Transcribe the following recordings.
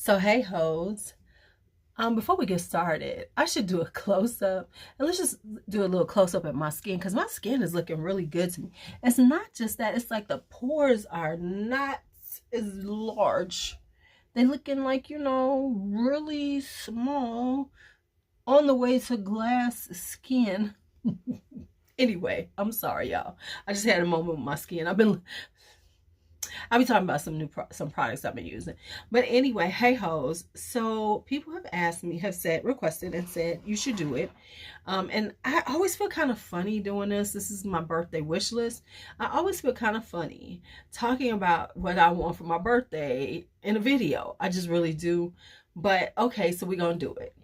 So hey hoes, before we get started, I should do a close-up and let's just do a little close-up at my skin because my skin is looking really good to me. It's not just that, it's like the pores are not as large. They're looking like, really small on the way to glass skin. Anyway, I'm sorry, y'all. I just had a moment with my skin. I'll be talking about some products I've been using. But anyway, hey hoes. So people have asked me, requested and said you should do it. And I always feel kind of funny doing this. This is my birthday wish list. I always feel kind of funny talking about what I want for my birthday in a video. I just really do. But okay, so we're gonna do it.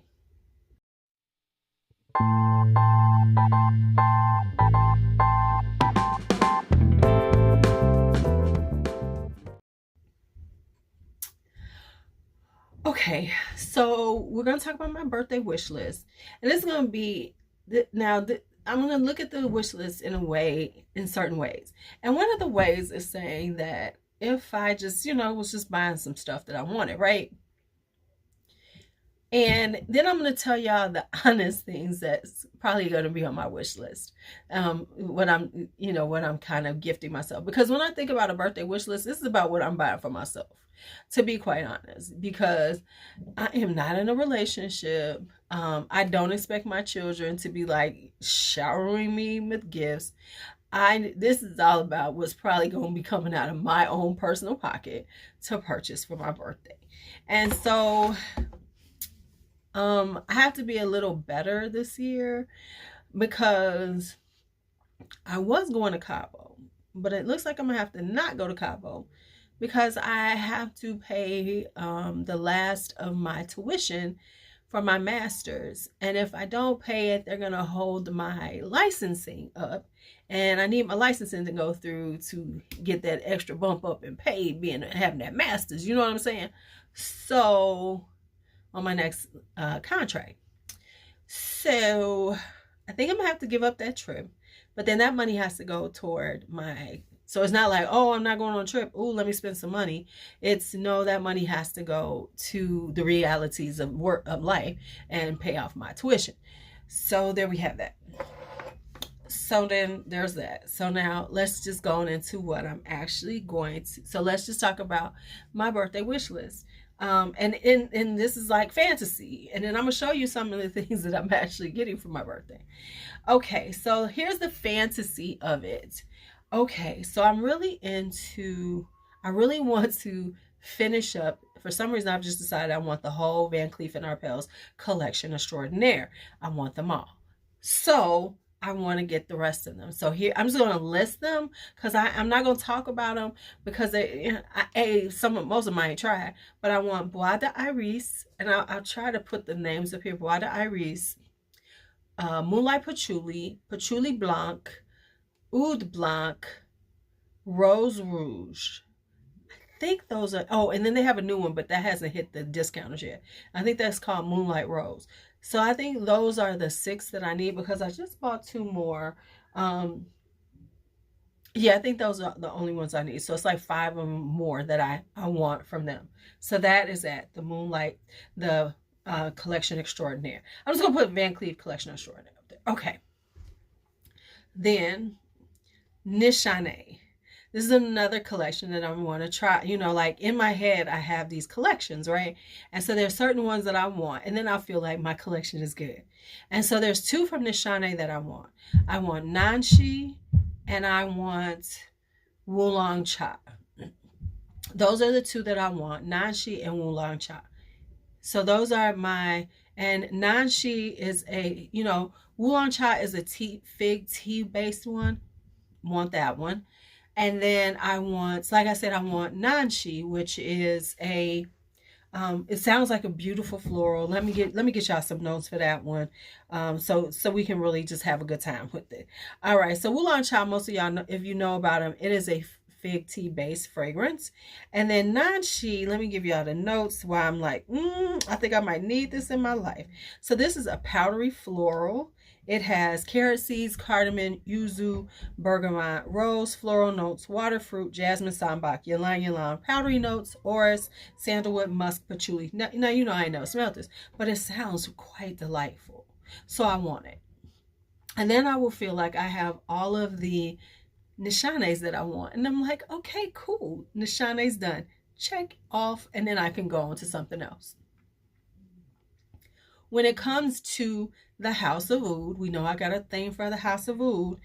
Okay, so we're gonna talk about my birthday wish list, and it's gonna be I'm gonna look at the wish list in certain ways, and one of the ways is saying that if I just was just buying some stuff that I wanted, right? And then I'm going to tell y'all the honest things that's probably going to be on my wish list. What I'm kind of gifting myself. Because when I think about a birthday wish list, this is about what I'm buying for myself, to be quite honest. Because I am not in a relationship. I don't expect my children to be like showering me with gifts. This is all about what's probably going to be coming out of my own personal pocket to purchase for my birthday. And so I have to be a little better this year because I was going to Cabo, but it looks like I'm gonna have to not go to Cabo because I have to pay the last of my tuition for my master's. And if I don't pay it, they're gonna hold my licensing up. And I need my licensing to go through to get that extra bump up in pay having that master's, you know what I'm saying? So on my next contract. So I think I'm gonna have to give up that trip, but then that money has to go toward so it's not like, oh, I'm not going on a trip, oh, let me spend some money. It's no, that money has to go to the realities of life and pay off my tuition. So there we have that. So then there's that. So now let's just go into what I'm actually going to. So let's just talk about my birthday wish list. And this is like fantasy. And then I'm gonna show you some of the things that I'm actually getting for my birthday. Okay, so here's the fantasy of it. Okay, so I really want to finish up. For some reason, I've just decided I want the whole Van Cleef and Arpels collection extraordinaire. I want them all. So I want to get the rest of them. So here, I'm just going to list them because I'm not going to talk about them because most of mine I tried, but I want Bois d'Iris, and I'll try to put the names up here. Bois d'Iris, Moonlight Patchouli, Patchouli Blanc, Oud Blanc, Rose Rouge. I think those are, oh, and then they have a new one, but that hasn't hit the discounters yet. I think that's called Moonlight Rose. So I think those are the 6 that I need because I just bought 2 more. Yeah, I think those are the only ones I need. So it's like 5 of them more that I want from them. So that is at the Moonlight, the Collection Extraordinaire. I'm just going to put Van Cleef Collection Extraordinaire up there. Okay. Then Nishane. This is another collection that I want to try. Like in my head, I have these collections, right? And so there's certain ones that I want. And then I feel like my collection is good. And so there's 2 from Nishane that I want. I want Nanshi and I want Wulong Cha. Those are the 2 that I want. Nanshi and Wulong Cha. So those are and Nanshi is Wulong Cha is a fig tea based one. Want that one. And then I want, like I said, I want Nanshi, which is it sounds like a beautiful floral. Let me get y'all some notes for that one. So we can really just have a good time with it. All right. So Wulong Cha, most of y'all know, if you know about them, it is a fig tea based fragrance. And then Nanshi, let me give y'all the notes why I'm like, I think I might need this in my life. So this is a powdery floral. It has carrot seeds, cardamom, yuzu, bergamot, rose, floral notes, water fruit, jasmine, sambac, ylang ylang, powdery notes, orris, sandalwood, musk, patchouli. Now you know I ain't never smelled this, but it sounds quite delightful. So I want it. And then I will feel like I have all of the nishanes that I want. And I'm like, okay, cool. Nishane's done. Check off, and then I can go on to something else. When it comes to the House of Oud, we know I got a thing for the House of Oud.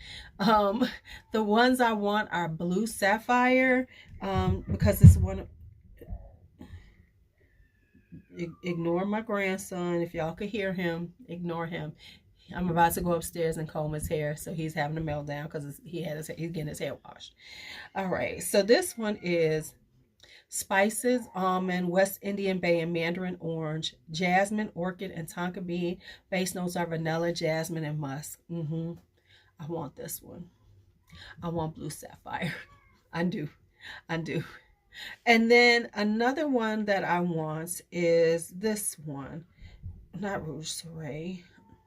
The ones I want are blue sapphire, because it's one. Ignore my grandson. If y'all could hear him, ignore him. I'm about to go upstairs and comb his hair, so he's having a meltdown because he's getting his hair washed. All right, so this one is spices, almond, West Indian bay, and mandarin orange, jasmine, orchid, and tonka bean. Base notes are vanilla, jasmine, and musk. I want this one. I want blue sapphire. I do. And then another one that I want is this one. Not Rouge Soleil.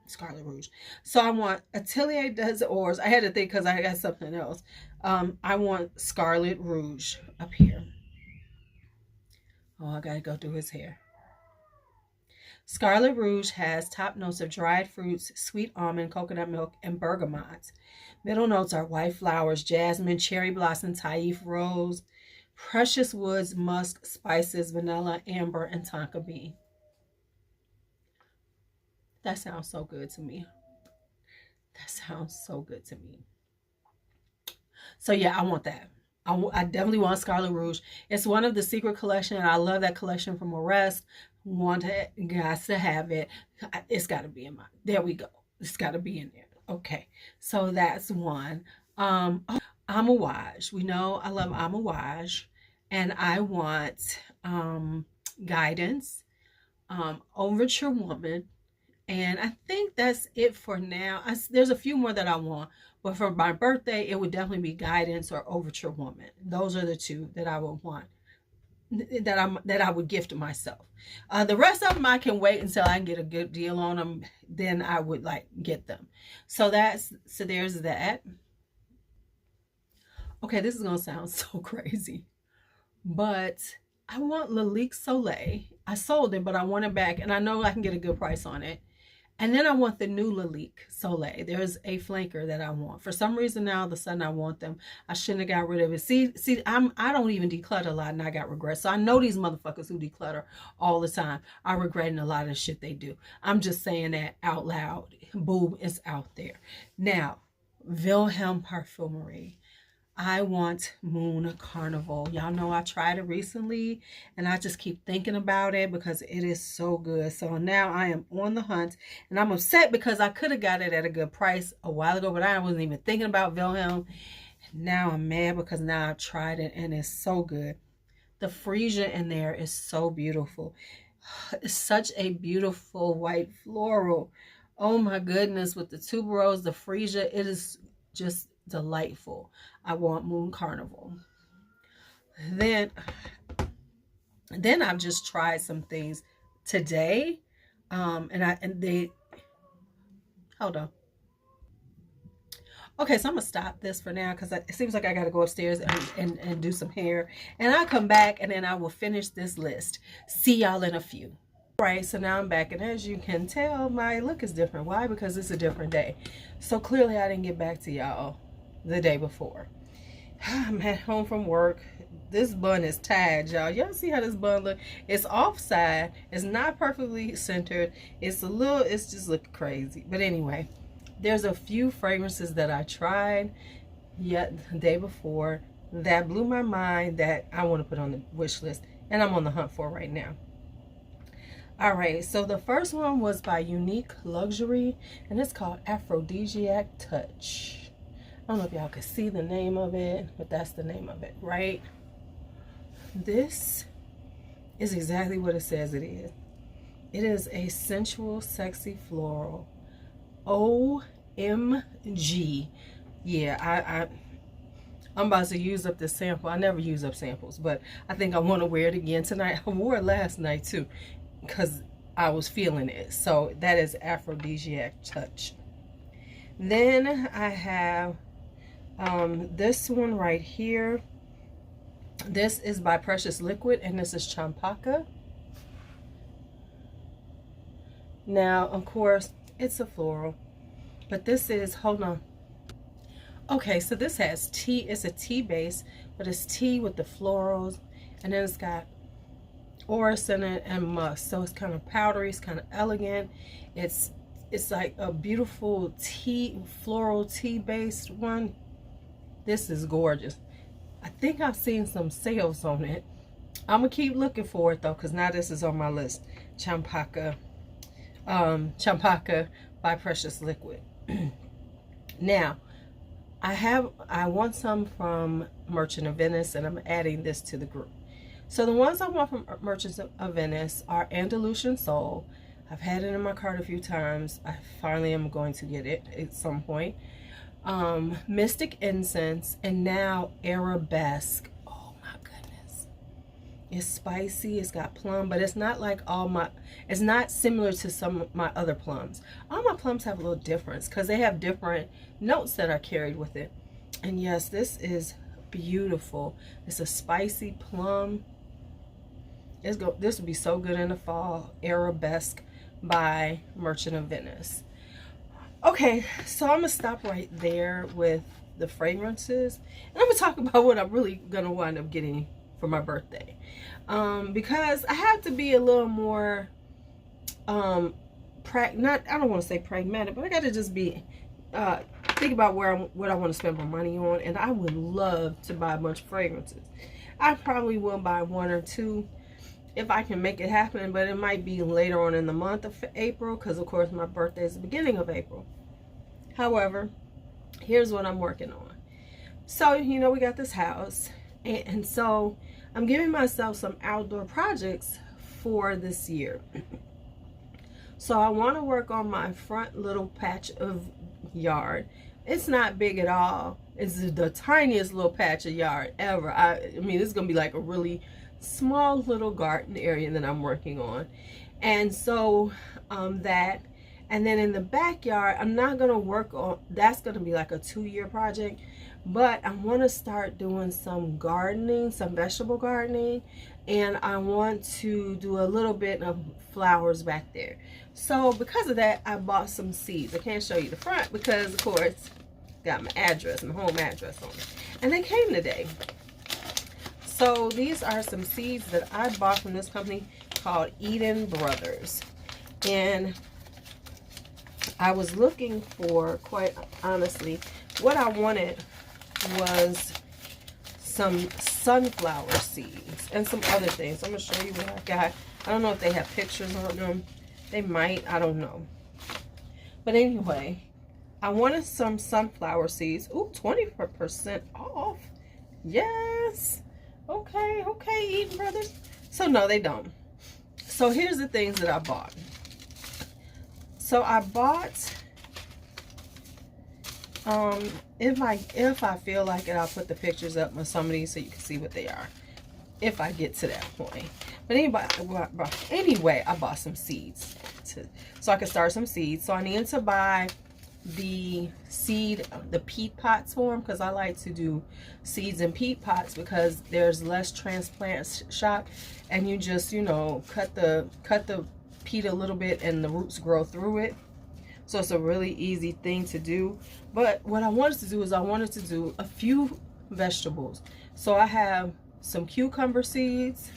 Scarlet Rouge. So I want Atelier des Ors. I had to think because I got something else. I want Scarlet Rouge up here. Oh, I gotta go through his hair. Scarlet Rouge has top notes of dried fruits, sweet almond, coconut milk, and bergamot. Middle notes are white flowers, jasmine, cherry blossom, taif, rose, precious woods, musk, spices, vanilla, amber, and tonka bean. That sounds so good to me. So yeah, I want that. I definitely want Scarlet Rouge. It's one of the secret collection, and I love that collection from Arrest. Want it, guys to have it. It's got to be in my. There we go. It's got to be in there. Okay, so that's one. Amouage. We know I love Amouage, and I want Guidance, Overture Woman, and I think that's it for now. There's a few more that I want. But for my birthday, it would definitely be Guidance or Overture Woman. Those are the two that I would want, that I would gift to myself. The rest of them I can wait until I can get a good deal on them. Then I would get them. So there's that. Okay, this is gonna sound so crazy, but I want Lalique Soleil. I sold it, but I want it back, and I know I can get a good price on it. And then I want the new Lalique Soleil. There's a flanker that I want. For some reason now, all of a sudden I want them. I shouldn't have got rid of it. See, I don't even declutter a lot, and I got regrets. So I know these motherfuckers who declutter all the time are regretting a lot of the shit they do. I'm just saying that out loud. Boom, it's out there. Now, Wilhelm Parfumerie. I want Moon Carnival. Y'all know I tried it recently, and I just keep thinking about it because it is so good. So now I am on the hunt, and I'm upset because I could have got it at a good price a while ago, but I wasn't even thinking about Wilhelm. Now I'm mad because now I've tried it, and it's so good. The freesia in there is so beautiful. It's such a beautiful white floral. Oh my goodness, with the tuberose, the freesia, it is just delightful. I want Moon Carnival. Then I've just tried some things today, and they hold on. Okay, so I'm gonna stop this for now because it seems like I gotta go upstairs and do some hair, and I'll come back and then I will finish this list. See y'all in a few. Right, so now I'm back, and as you can tell, my look is different. Why? Because it's a different day. So clearly I didn't get back to y'all the day before. I'm at home from work. This bun is tied, y'all. Y'all see how this bun look? It's offside. It's not perfectly centered. It's just looking crazy. But anyway, there's a few fragrances that I tried yet the day before that blew my mind that I want to put on the wish list, and I'm on the hunt for right now. All right, so the first one was by Unique Luxury, and it's called Aphrodisiac Touch. I don't know if y'all can see the name of it, but that's the name of it, right? This is exactly what it says it is. It is a sensual, sexy floral. OMG. Yeah, I'm about to use up this sample. I never use up samples, but I think I want to wear it again tonight. I wore it last night too because I was feeling it. So that is Aphrodisiac Touch. Then I have this one right here. This is by Precious Liquid, and this is Champaka. Now, of course, it's a floral, but this is, hold on. Okay, so this has tea. It's a tea base, but it's tea with the florals, and then it's got orris in it and musk. So it's kind of powdery, it's kind of elegant. It's like a beautiful tea, floral tea based one. This is gorgeous. I think I've seen some sales on it. I'm gonna keep looking for it though, because now this is on my list. Champaka, Champaka by Precious Liquid. Now, I want some from Merchant of Venice, and I'm adding this to the group. So the ones I want from Merchants of Venice are Andalusian Soul. I've had it in my cart a few times. I finally am going to get it at some point. Mystic Incense, and now Arabesque. Oh my goodness. It's spicy, it's got plum, but it's not like it's not similar to some of my other plums. All my plums have a little difference because they have different notes that are carried with it. And yes, this is beautiful. It's a spicy plum. This would be so good in the fall. Arabesque by Merchant of Venice. Okay, so I'm gonna stop right there with the fragrances, and I'm gonna talk about what I'm really gonna wind up getting for my birthday, because I have to be a little more I don't want to say pragmatic, but I got to just be think about what I want to spend my money on. And I would love to buy a bunch of fragrances. I probably will buy one or two if I can make it happen, but it might be later on in the month of April, because of course my birthday is the beginning of April. However, here's what I'm working on. So, you know, we got this house, and so I'm giving myself some outdoor projects for this year. So I want to work on my front little patch of yard. It's not big at all. It's the tiniest little patch of yard ever. I mean, it's gonna be like a really small little garden area that I'm working on. And so that, and then in the backyard, I'm not gonna work on, that's gonna be like a 2-year project, but I want to start doing some gardening, some vegetable gardening, and I want to do a little bit of flowers back there. So because of that, I bought some seeds. I can't show you the front because, of course, got my address, my home address on it, and they came today. So these are some seeds that I bought from this company called Eden Brothers. And I was looking for, quite honestly, what I wanted was some sunflower seeds and some other things. I'm going to show you what I got. I don't know if they have pictures on them. They might. I don't know. But anyway, I wanted some sunflower seeds. Ooh, 20% off. Yes. Okay, okay, Eden Brothers. So no, they don't. So here's the things that I bought. So I bought, if I feel like it, I'll put the pictures up on some of these so you can see what they are, if I get to that point. But anyway, I bought some seeds so I could start some seeds. So I needed to buy the peat pots for them, because I like to do seeds in peat pots because there's less transplant shock, and you just, you know, cut the peat a little bit and the roots grow through it. So it's a really easy thing to do. But what I wanted to do is I wanted to do a few vegetables. So I have some cucumber seeds.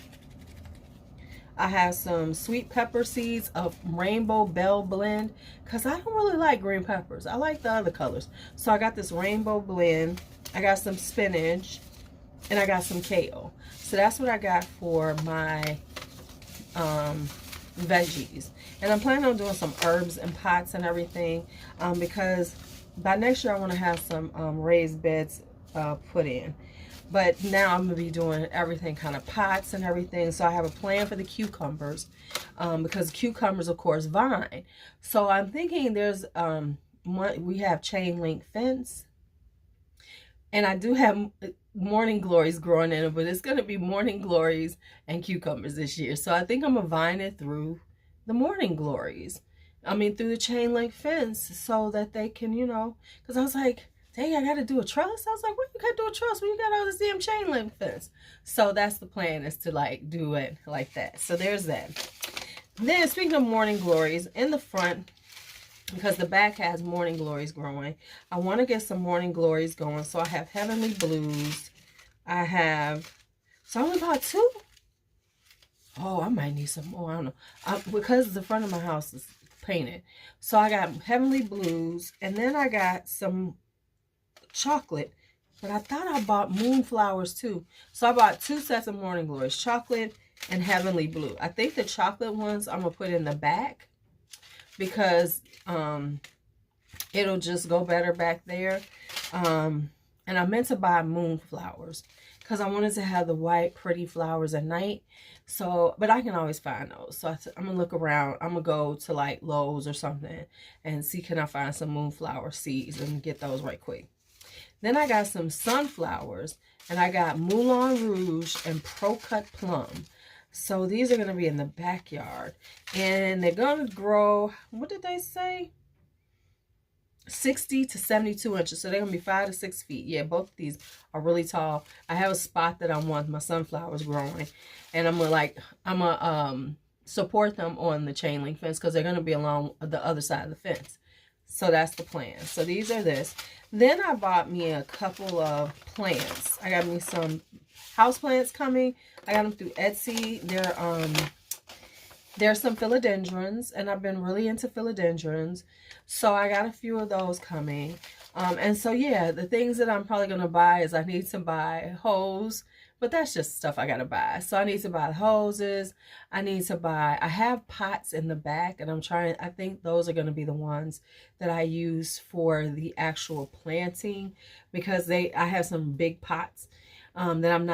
I have some sweet pepper seeds of Rainbow Bell blend, because I don't really like green peppers. I like the other colors. So I got this rainbow blend. I got some spinach, and I got some kale. So that's what I got for my veggies. And I'm planning on doing some herbs and pots and everything, because by next year I want to have some raised beds put in. But now I'm going to be doing everything kind of pots and everything. So I have a plan for the cucumbers, because cucumbers, of course, vine. So I'm thinking there's, we have chain link fence. And I do have morning glories growing in it, but it's going to be morning glories and cucumbers this year. So I think I'm going to vine it through the morning glories. through the chain link fence so that they can, because I was like, dang, I got to do a trellis. I was like, what you got to do a trellis when you got all this damn chain link fence? So that's the plan, is to like do it like that. So there's that. Then speaking of morning glories, in the front, because the back has morning glories growing, I want to get some morning glories going. So I have Heavenly Blues. So I only bought 2. Oh, I might need some more. I don't know. Because the front of my house is painted. So I got Heavenly Blues. And then I got some chocolate. But I thought I bought Moonflowers too. So I bought 2 sets of morning glories. Chocolate and Heavenly Blue. I think the chocolate ones I'm going to put in the back. Because it'll just go better back there. And I meant to buy Moonflowers. Because I wanted to have the white pretty flowers at night. So, but I can always find those. So I'm going to look around. I'm going to go to like Lowe's or something and see, can I find some moonflower seeds and get those right quick. Then I got some sunflowers, and I got Moulin Rouge and Pro Cut Plum. So these are going to be in the backyard, and they're going to grow, what did they say? 60 to 72 inches. So they're going to be 5 to 6 feet. Yeah, both of these are really tall. I have a spot that I want my sunflowers growing. And I'm going to support them on the chain link fence because they're going to be along the other side of the fence. So that's the plan. So these are this. Then I bought me a couple of plants. I got me some house plants coming. I got them through Etsy. There's some philodendrons, and I've been really into philodendrons. So I got a few of those coming. And so, yeah, the things that I'm probably going to buy is I need to buy hose. But that's just stuff I got to buy. So I need to buy hoses. I have pots in the back. And I think those are going to be the ones that I use for the actual planting. Because I have some big pots that I'm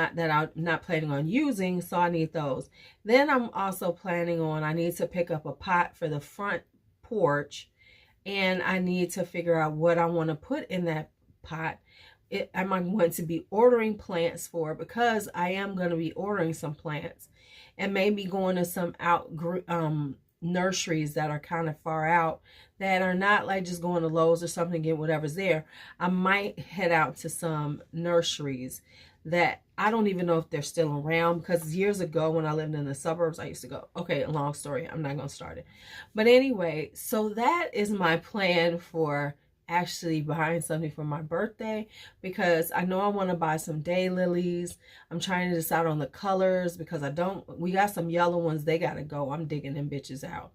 not planning on using. So I need those. Then I'm also planning on, I need to pick up a pot for the front porch. And I need to figure out what I want to put in that pot. Am I going to be ordering plants for? Because I am going to be ordering some plants. And maybe going to some nurseries that are kind of far out. That are not like just going to Lowe's or something and get whatever's there. I might head out to some nurseries that I don't even know if they're still around, because years ago when I lived in the suburbs, I used to go. Okay, long story. I'm not going to start it. But anyway, so that is my plan for actually buying something for my birthday, because I know I want to buy some daylilies. I'm trying to decide on the colors because we got some yellow ones. They got to go. I'm digging them bitches out.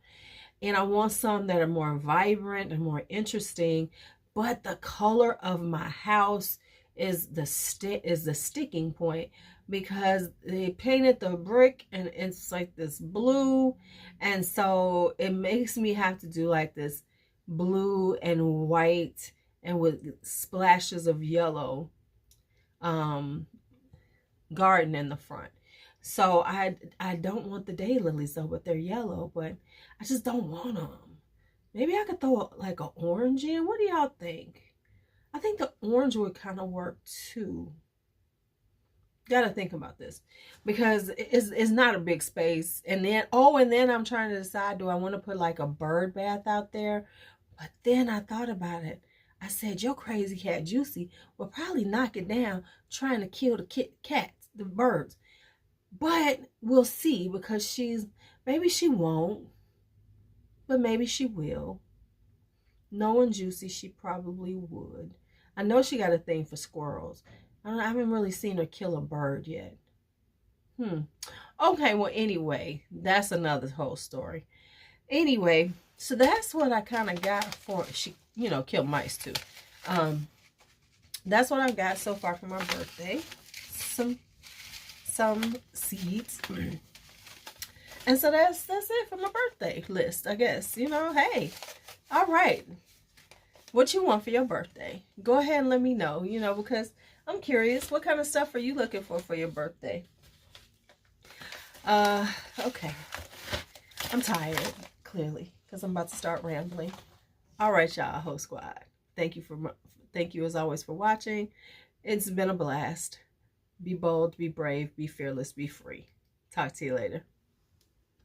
And I want some that are more vibrant and more interesting. But the color of my house is the sticking point, because they painted the brick and it's like this blue, and so it makes me have to do like this blue and white and with splashes of yellow garden in the front. So I don't want the daylilies though, but they're yellow, but I just don't want them. Maybe I could throw like an orange in. What do y'all think? I think the orange would kind of work too. Gotta think about this, because it's not a big space. And then I'm trying to decide, do I want to put like a bird bath out there? But then I thought about it. I said, your crazy cat Juicy will probably knock it down trying to kill the cats, the birds. But we'll see, because maybe she won't, but maybe she will. Knowing Juicy, she probably would. I know she got a thing for squirrels. I haven't really seen her kill a bird yet. Okay, well, anyway, that's another whole story. Anyway, so that's what I kind of got for, she, killed mice too. That's what I've got so far for my birthday. Some seeds. And so that's it for my birthday list, I guess. Hey, all right. What you want for your birthday? Go ahead and let me know, because I'm curious. What kind of stuff are you looking for your birthday? Okay. I'm tired, clearly, because I'm about to start rambling. All right, y'all, Ho Squad. Thank you as always for watching. It's been a blast. Be bold, be brave, be fearless, be free. Talk to you later.